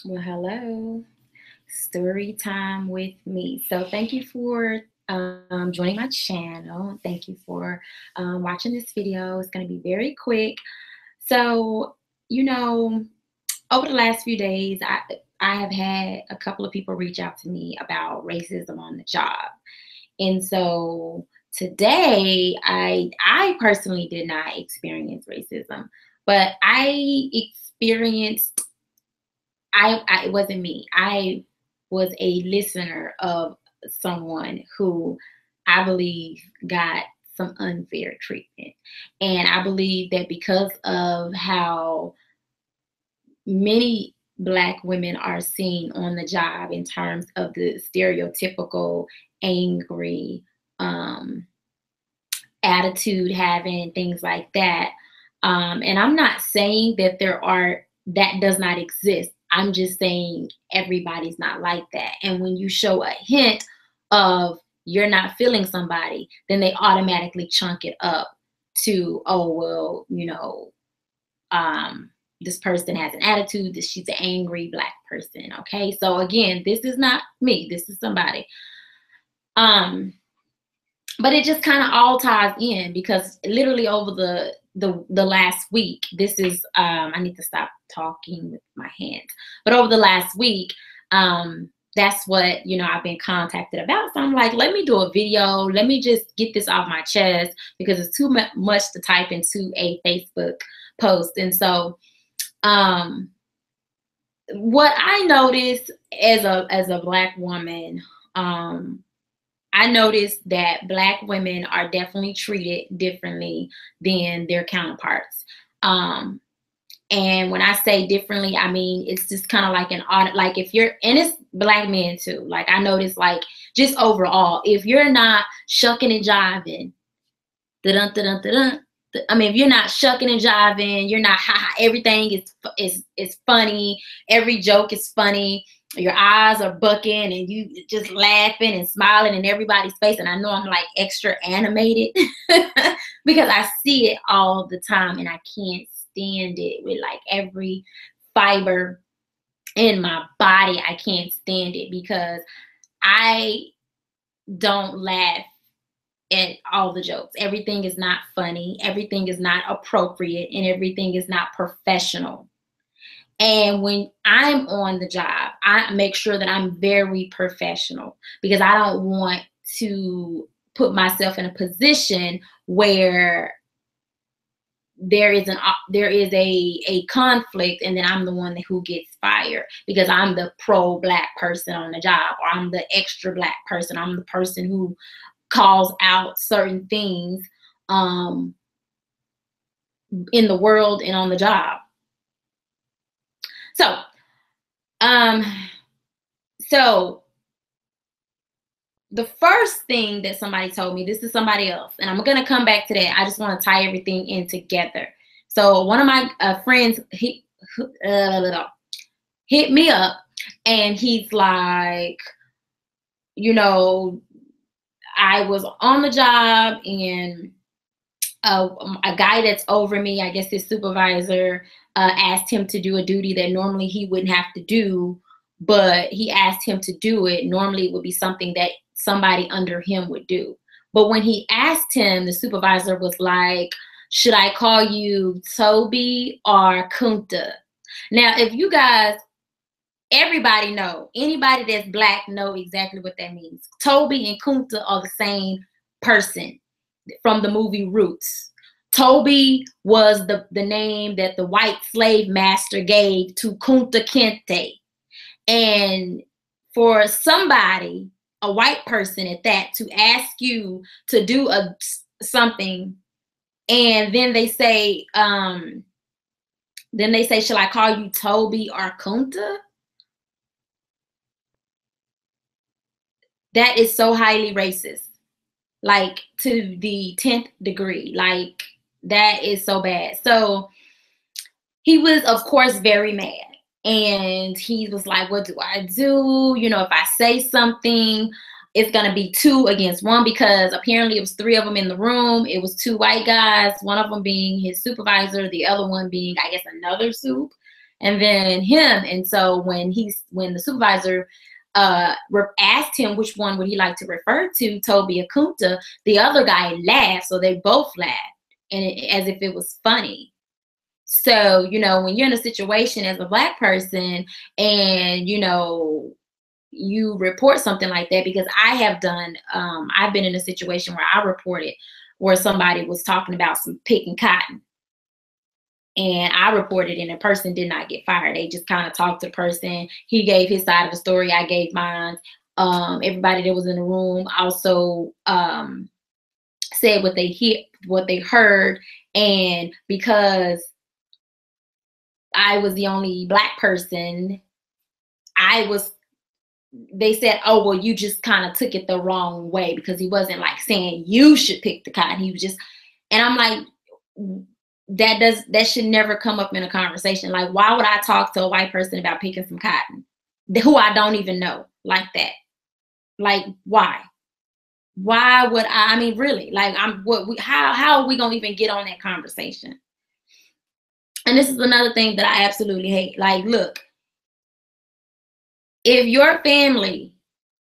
Well, hello. Story time with me. So, thank you for joining my channel. Thank you for watching this video. It's going to be very quick. So, you know, over the last few days, I have had a couple of people reach out to me about racism on the job. And so today, I personally did not experience racism, but I experienced it wasn't me. I was a listener of someone who I believe got some unfair treatment. And I believe that because of how many Black women are seen on the job in terms of the stereotypical angry, um, attitude having, things like that. And I'm not saying that that does not exist. I'm just saying everybody's not like that. And when you show a hint of you're not feeling somebody, then they automatically chunk it up to, oh, well, this person has an attitude, that she's an angry Black person. Okay. So again, this is not me. This is somebody. But it just kind of all ties in because literally over the last week, this is I need to stop talking with my hands. But over the last week, that's what I've been contacted about. So I'm like, let me do a video. Let me just get this off my chest because it's too much to type into a Facebook post. And so, what I noticed as a Black woman, I noticed that Black women are definitely treated differently than their counterparts. And when I say differently, I mean, it's just kind of like like if you're, and it's Black men too. Like I noticed, like just overall, if you're not shucking and jiving, dun dun dun. I mean, if you're not shucking and jiving, you're not everything is funny. Every joke is funny. Your eyes are bucking and you just laughing and smiling in everybody's face. And I know I'm like extra animated because I see it all the time and I can't stand it with like every fiber in my body. I can't stand it because I don't laugh at all the jokes. Everything is not funny. Everything is not appropriate and everything is not professional. And when I'm on the job, I make sure that I'm very professional because I don't want to put myself in a position where there is a conflict and then I'm the one who gets fired because I'm the pro-Black person on the job, or I'm the extra Black person. I'm the person who calls out certain things in the world and on the job. So the first thing that somebody told me, this is somebody else, and I'm going to come back to that. I just want to tie everything in together. So one of my friends hit me up and he's like, I was on the job and a guy that's over me, I guess his supervisor, asked him to do a duty that normally he wouldn't have to do, but he asked him to do it. Normally it would be something that somebody under him would do. But when he asked him, the supervisor was like, should I call you Toby or Kunta? Now, if you guys, everybody know, anybody that's Black know exactly what that means. Toby and Kunta are the same person from the movie Roots. Toby was the name that the white slave master gave to Kunta Kinte. And for somebody, a white person at that, to ask you to do something, and then they say, should I call you Toby or Kunta? That is so highly racist, like to the 10th degree. Like that is so bad. So he was, of course, very mad. And he was like, what do I do? If I say something, it's going to be 2 against 1 because apparently it was 3 of them in the room. It was 2 white guys, one of them being his supervisor, the other one being, I guess, another soup. and then him. And so when the supervisor asked him which one would he like to refer to, Toby Akunta, the other guy laughed. So they both laughed, and as if it was funny. So, you know, when you're in a situation as a Black person and, you know, you report something like that, because I have done, I've been in a situation where I reported where somebody was talking about some picking cotton. And I reported, and the person did not get fired. They just kind of talked to the person. He gave his side of the story. I gave mine. Everybody that was in the room also said what they heard. And because I was the only Black person, they said, oh, well, you just kind of took it the wrong way, because he wasn't like saying you should pick the cotton. He was just, and I'm like, that should never come up in a conversation. Like, why would I talk to a white person about picking some cotton who I don't even know like that? Like, why? Why would I mean, really, like, how are we gonna even get on that conversation? And this is another thing that I absolutely hate. Like, look, if your family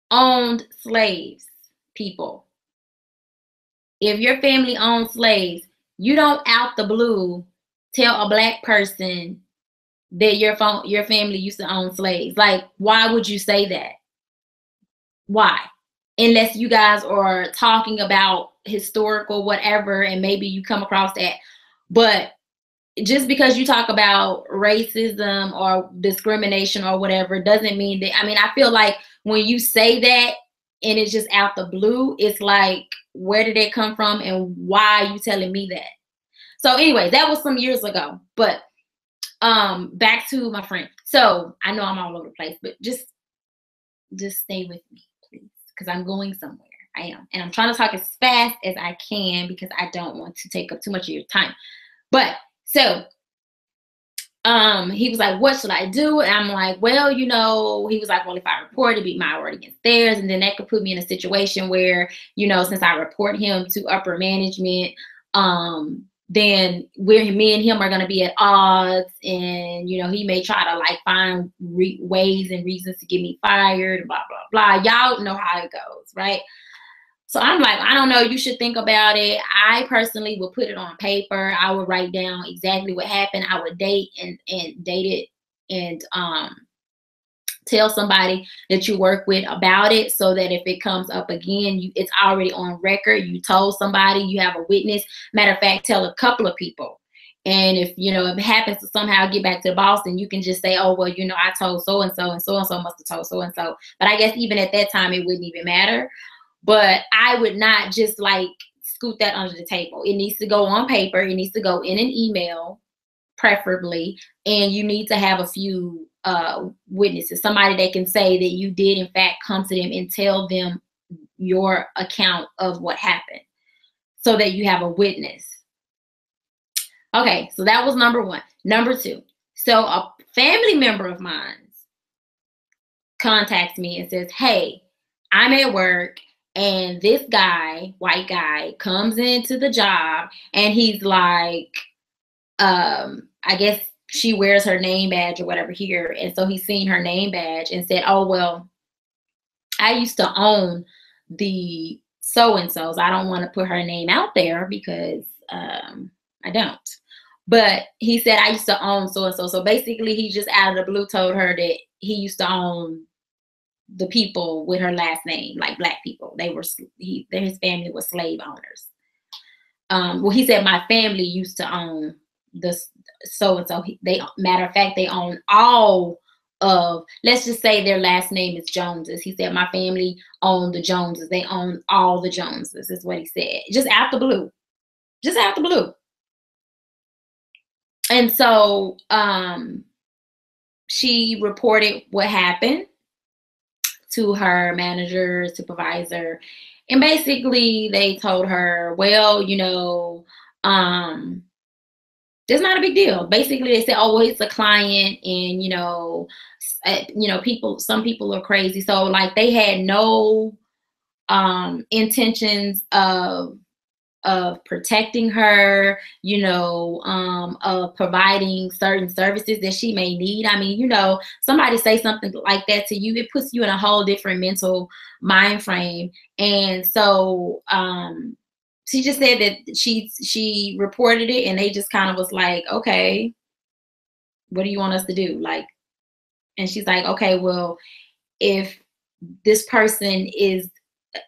owned slaves, people, if your family owned slaves, you don't out the blue tell a Black person that your family used to own slaves. Like, why would you say that? Why? Unless you guys are talking about historical whatever, and maybe you come across that. But just because you talk about racism or discrimination or whatever doesn't mean that, I mean, I feel like when you say that and it's just out the blue, it's like, where did it come from and why are you telling me that? So anyway, that was some years ago. But back to my friend. So I know I'm all over the place, but just stay with me, please, because I'm going somewhere. I am. And I'm trying to talk as fast as I can because I don't want to take up too much of your time. But so he was like, what should I do? And I'm like, well, you know, he was like, well, if I report, it'd be my word against theirs. And then that could put me in a situation where, you know, since I report him to upper management, then me and him are going to be at odds. And, you know, he may try to like find ways and reasons to get me fired, blah, blah, blah. Y'all know how it goes, right? So I'm like, I don't know, you should think about it. I personally would put it on paper. I would write down exactly what happened. I would date it and tell somebody that you work with about it, so that if it comes up again, it's already on record. You told somebody, you have a witness. Matter of fact, tell a couple of people. And if, you know, if it happens to somehow get back to the boss, then you can just say, oh, well, you know, I told so-and-so and so-and-so must have told so-and-so. But I guess even at that time, it wouldn't even matter. But I would not just like scoot that under the table. It needs to go on paper. It needs to go in an email, preferably. And you need to have a few witnesses, somebody that can say that you did in fact come to them and tell them your account of what happened, so that you have a witness. Okay, so that was number one. Number two, so a family member of mine contacts me and says, hey, I'm at work, and this guy, white guy, comes into the job, and he's like, I guess she wears her name badge or whatever here. And so he's seen her name badge and said, oh, well, I used to own the so-and-sos. I don't want to put her name out there because I don't. But he said, I used to own so-and-so. So basically, he just out of the blue told her that he used to own the people with her last name, like Black people. His family was slave owners. Well, he said, my family used to own this so-and-so. Matter of fact, they own all of, let's just say their last name is Joneses. He said, my family owned the Joneses. They own all the Joneses, is what he said. Just out the blue. Just out the blue. And so she reported what happened to her manager, supervisor. And basically they told her, well, you know, it's not a big deal. Basically, they said, oh, well, it's a client, and, you know, some people are crazy. So like they had no intentions of of protecting her, you know, of providing certain services that she may need. I mean, you know, somebody say something like that to you, it puts you in a whole different mental mind frame. And so she just said that she reported it, and they just kind of was like, okay, what do you want us to do? Like, and she's like, okay, well, if this person is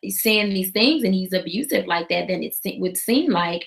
saying these things and he's abusive like that, then would seem like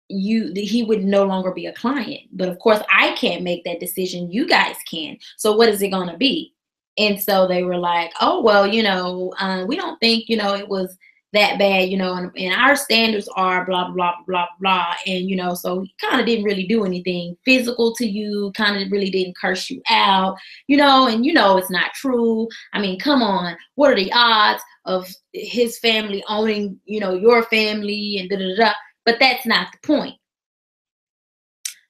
he would no longer be a client. But of course, I can't make that decision. You guys can. So what is it going to be? And so they were like, oh, well, you know, we don't think, you know, it was that bad, you know, and our standards are blah, blah, blah, blah. And, you know, so he kind of didn't really do anything physical to you, kind of really didn't curse you out, you know, and, you know, it's not true. I mean, come on, what are the odds of his family owning, you know, your family and da da da? But that's not the point.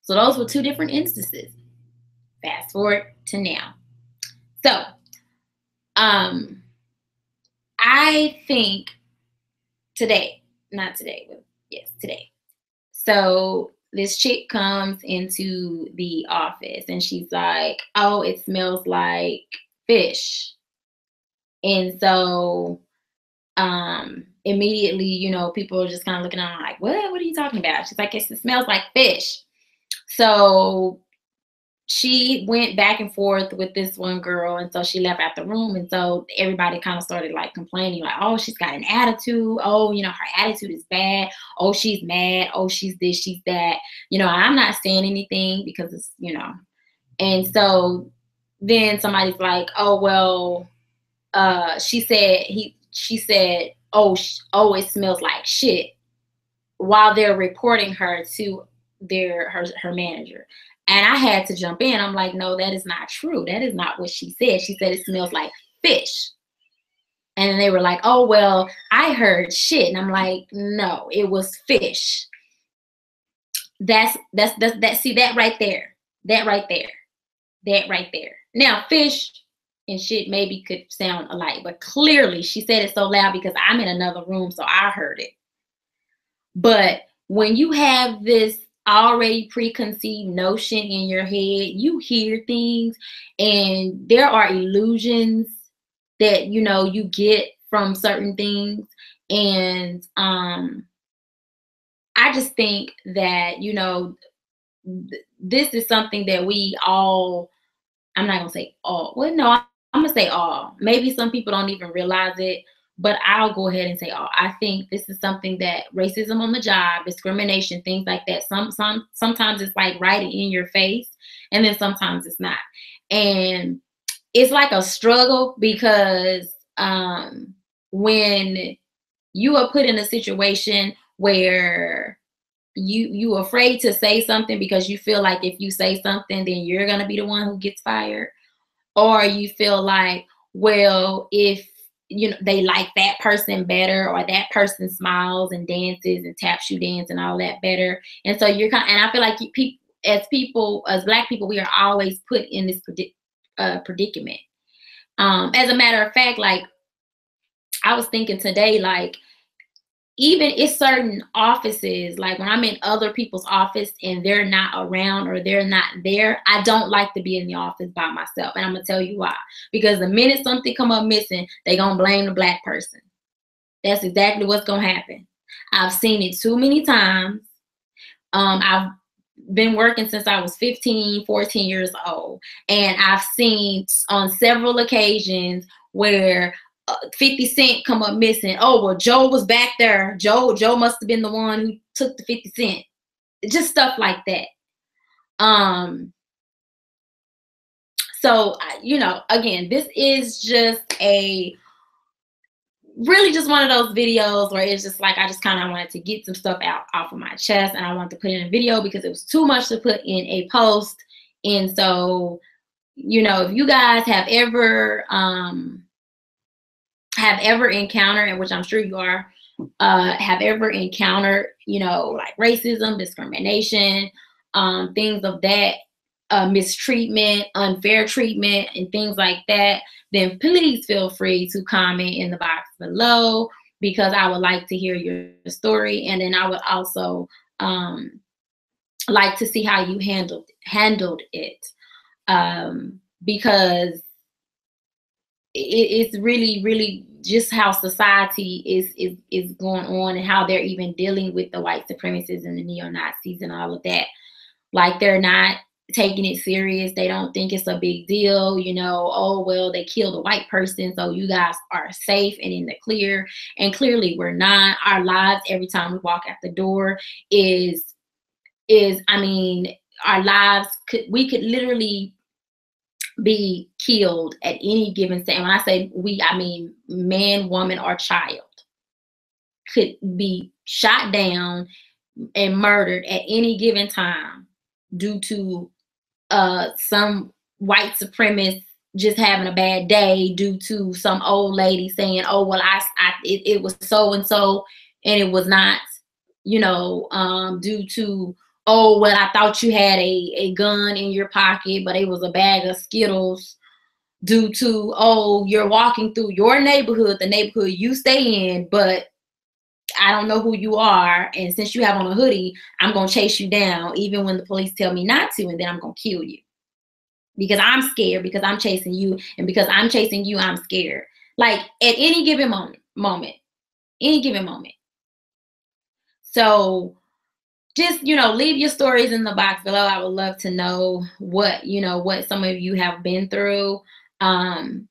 So those were two different instances. Fast forward to now. So, I think today, not today, but yes, today. So this chick comes into the office and she's like, oh, it smells like fish. And so immediately, you know, people are just kind of looking at her like, what are you talking about? She's like, it smells like fish. So she went back and forth with this one girl, and so she left out the room, and so everybody kind of started like complaining, like, oh, she's got an attitude, oh, you know, her attitude is bad, oh, she's mad, oh, she's this, she's that, you know. I'm not saying anything because it's, you know. And so then somebody's like, oh, well, she said, oh, it smells like shit, while they're reporting her to her manager. And I had to jump in. I'm like, no, that is not true. That is not what she said. She said it smells like fish. And they were like, oh, well, I heard shit. And I'm like, no, it was fish. That's see, that right there. That right there. That right there. Now, fish and shit maybe could sound alike, but clearly she said it so loud because I'm in another room, so I heard it. But when you have this already preconceived notion in your head, you hear things, and there are illusions that, you know, you get from certain things. And I just think that, you know, this is something that we all, I'm not gonna say all, well, no, I'm gonna say all. Maybe some people don't even realize it, but I'll go ahead and say all. I think this is something that racism on the job, discrimination, things like that. Sometimes it's like right in your face, and then sometimes it's not. And it's like a struggle because when you are put in a situation where you afraid to say something because you feel like if you say something, then you're gonna be the one who gets fired, or you feel like, well, if you know they like that person better, or that person smiles and dances and tap shoe dance and all that better, and so you're kind. And I feel like as Black people, we are always put in this predicament. As a matter of fact, like I was thinking today, like, even in certain offices, like when I'm in other people's office and they're not around or they're not there, I don't like to be in the office by myself. And I'm gonna tell you why. Because the minute something come up missing, they gonna blame the Black person. That's exactly what's gonna happen. I've seen it too many times. I've been working since I was 15, 14 years old. And I've seen on several occasions where 50 Cent come up missing. Oh, well, Joe was back there. Joe must have been the one who took the 50 Cent. Just stuff like that. So, you know, again, this is just really just one of those videos where it's just like, I just kind of wanted to get some stuff off of my chest, and I wanted to put in a video because it was too much to put in a post. And so, you know, if you guys have ever encountered, and which I'm sure you are, have ever encountered, you know, like racism, discrimination, things of that, mistreatment, unfair treatment, and things like that, then please feel free to comment in the box below. because I would like to hear your story, and then I would also like to see how you handled it, because it's really just how society is going on, and how they're even dealing with the white supremacists and the neo-Nazis and all of that. Like, they're not taking it serious. They don't think it's a big deal, you know. Oh, well, they killed a white person, so you guys are safe and in the clear. And clearly we're not. Our lives every time we walk out the door is I mean, our lives we could literally be killed at any given time. When I say we, I mean man, woman, or child could be shot down and murdered at any given time due to some white supremacist just having a bad day, due to some old lady saying, oh, well, it was so and so, and it was not, you know, due to, oh, well, I thought you had a gun in your pocket, but it was a bag of Skittles, due to, oh, you're walking through your neighborhood, the neighborhood you stay in, but I don't know who you are, and since you have on a hoodie, I'm gonna chase you down, even when the police tell me not to, and then I'm gonna kill you because I'm scared, because I'm chasing you, and because I'm chasing you, I'm scared. Like, at any given moment, any given moment. So just, you know, leave your stories in the box below. I would love to know what, you know, what some of you have been through. And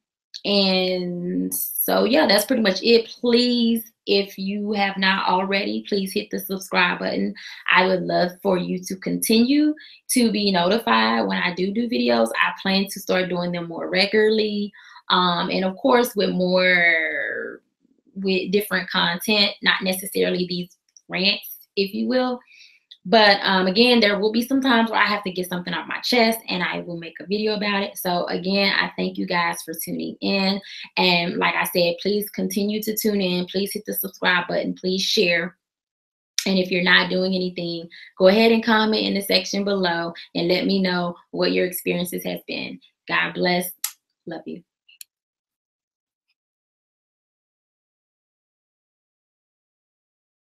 so, yeah, that's pretty much it. Please, if you have not already, please hit the subscribe button. I would love for you to continue to be notified when I do videos. I plan to start doing them more regularly. And of course, with different content, not necessarily these rants, if you will. But again, there will be some times where I have to get something off my chest, and I will make a video about it. So again, I thank you guys for tuning in. And like I said, please continue to tune in. Please hit the subscribe button. Please share. And if you're not doing anything, go ahead and comment in the section below and let me know what your experiences has been. God bless. Love you.